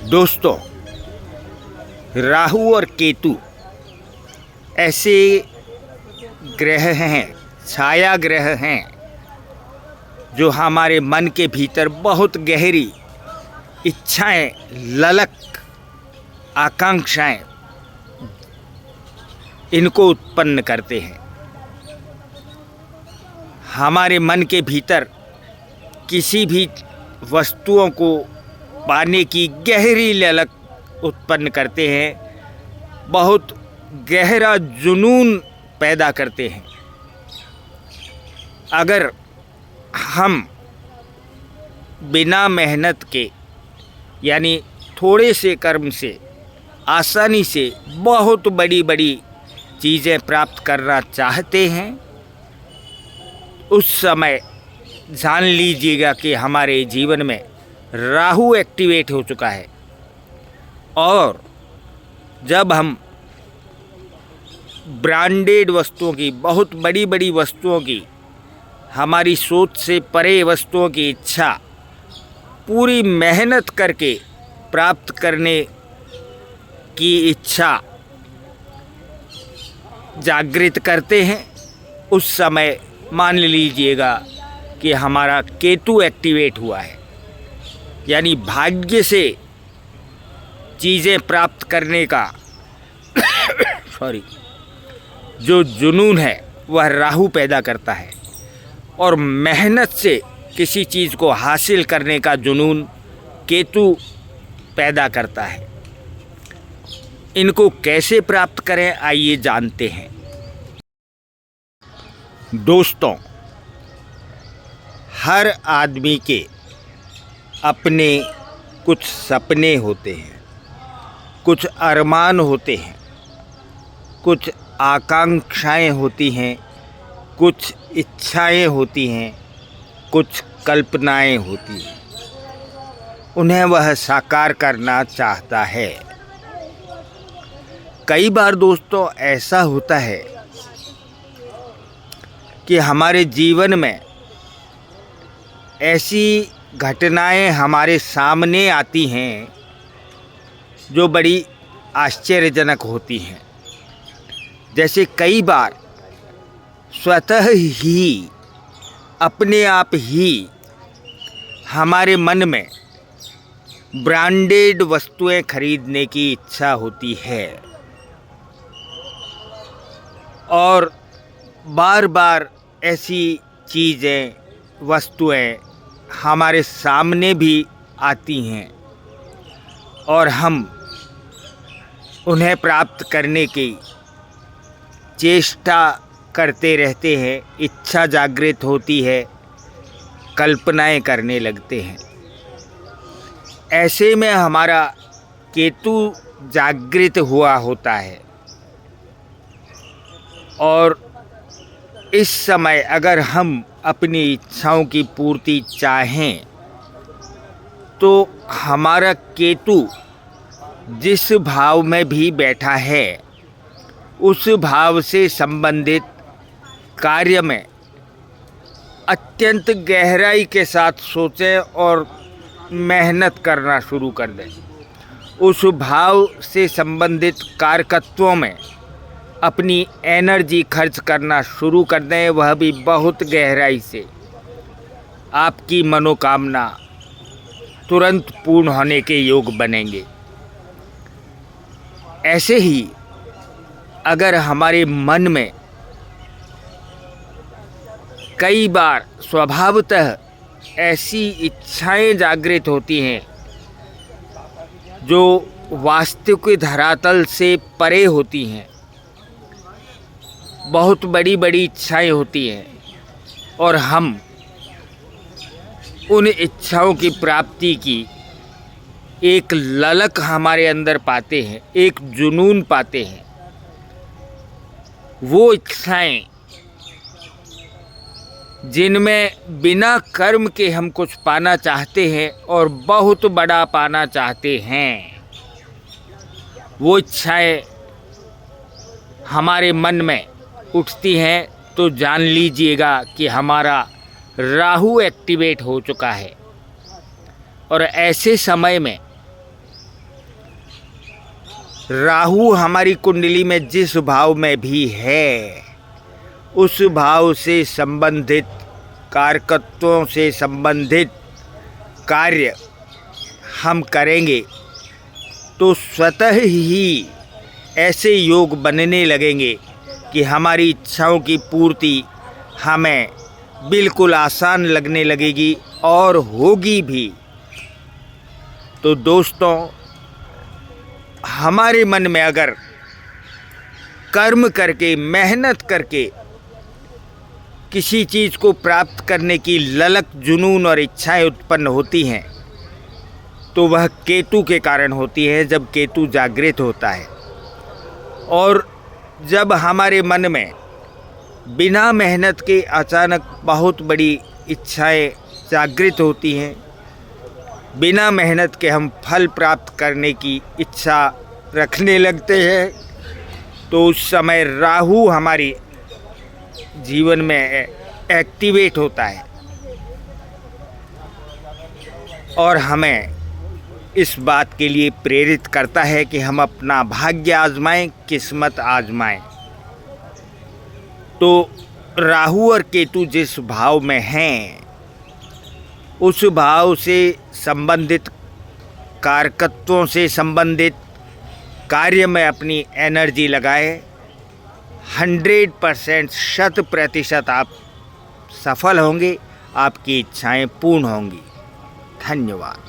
दोस्तों, राहु और केतु ऐसे ग्रह हैं, छाया ग्रह हैं, जो हमारे मन के भीतर बहुत गहरी इच्छाएं, ललक, आकांक्षाएं इनको उत्पन्न करते हैं। हमारे मन के भीतर किसी भी वस्तुओं को पाने की गहरी ललक उत्पन्न करते हैं, बहुत गहरा जुनून पैदा करते हैं। अगर हम बिना मेहनत के यानी थोड़े से कर्म से आसानी से बहुत बड़ी बड़ी चीज़ें प्राप्त करना चाहते हैं, उस समय जान लीजिएगा कि हमारे जीवन में राहु एक्टिवेट हो चुका है। और जब हम ब्रांडेड वस्तुओं की, बहुत बड़ी बड़ी वस्तुओं की, हमारी सोच से परे वस्तुओं की इच्छा पूरी मेहनत करके प्राप्त करने की इच्छा जागृत करते हैं, उस समय मान लीजिएगा कि हमारा केतु एक्टिवेट हुआ है। यानी भाग्य से चीज़ें प्राप्त करने का जो जुनून है वह राहु पैदा करता है, और मेहनत से किसी चीज़ को हासिल करने का जुनून केतु पैदा करता है। इनको कैसे प्राप्त करें, आइए जानते हैं। दोस्तों, हर आदमी के अपने कुछ सपने होते हैं, कुछ अरमान होते हैं, कुछ आकांक्षाएं होती हैं, कुछ इच्छाएं होती हैं, कुछ कल्पनाएं होती हैं। उन्हें वह साकार करना चाहता है। कई बार दोस्तों ऐसा होता है कि हमारे जीवन में ऐसी घटनाएं हमारे सामने आती हैं जो बड़ी आश्चर्यजनक होती हैं। जैसे कई बार स्वतः ही, अपने आप ही हमारे मन में ब्रांडेड वस्तुएं खरीदने की इच्छा होती है, और बार बार ऐसी चीज़ें, वस्तुएं हमारे सामने भी आती हैं, और हम उन्हें प्राप्त करने की चेष्टा करते रहते हैं, इच्छा जागृत होती है, कल्पनाएं करने लगते हैं। ऐसे में हमारा केतु जागृत हुआ होता है, और इस समय अगर हम अपनी इच्छाओं की पूर्ति चाहें तो हमारा केतु जिस भाव में भी बैठा है, उस भाव से संबंधित कार्य में अत्यंत गहराई के साथ सोचें और मेहनत करना शुरू कर दें। उस भाव से संबंधित कारकत्वों में अपनी एनर्जी खर्च करना शुरू कर दें, वह भी बहुत गहराई से। आपकी मनोकामना तुरंत पूर्ण होने के योग बनेंगे। ऐसे ही अगर हमारे मन में कई बार स्वभावतः ऐसी इच्छाएं जागृत होती हैं जो वास्तविक धरातल से परे होती हैं, बहुत बड़ी बड़ी इच्छाएं होती हैं, और हम उन इच्छाओं की प्राप्ति की एक ललक हमारे अंदर पाते हैं, एक जुनून पाते हैं। वो इच्छाएं जिनमें बिना कर्म के हम कुछ पाना चाहते हैं और बहुत बड़ा पाना चाहते हैं, वो इच्छाएं हमारे मन में उठती हैं, तो जान लीजिएगा कि हमारा राहु एक्टिवेट हो चुका है। और ऐसे समय में राहु हमारी कुंडली में जिस भाव में भी है, उस भाव से संबंधित कारकत्वों से संबंधित कार्य हम करेंगे तो स्वतः ही ऐसे योग बनने लगेंगे कि हमारी इच्छाओं की पूर्ति हमें बिल्कुल आसान लगने लगेगी और होगी भी। तो दोस्तों, हमारे मन में अगर कर्म करके, मेहनत करके किसी चीज़ को प्राप्त करने की ललक, जुनून और इच्छाएं उत्पन्न होती हैं, तो वह केतु के कारण होती है, जब केतु जागृत होता है। और जब हमारे मन में बिना मेहनत के अचानक बहुत बड़ी इच्छाएं जागृत होती हैं, बिना मेहनत के हम फल प्राप्त करने की इच्छा रखने लगते हैं, तो उस समय राहु हमारी जीवन में एक्टिवेट होता है और हमें इस बात के लिए प्रेरित करता है कि हम अपना भाग्य आजमाएं, किस्मत आजमाएं। तो राहु और केतु जिस भाव में हैं, उस भाव से संबंधित कारकत्वों से संबंधित कार्य में अपनी एनर्जी लगाए। 100% 100% आप सफल होंगे, आपकी इच्छाएं पूर्ण होंगी। धन्यवाद।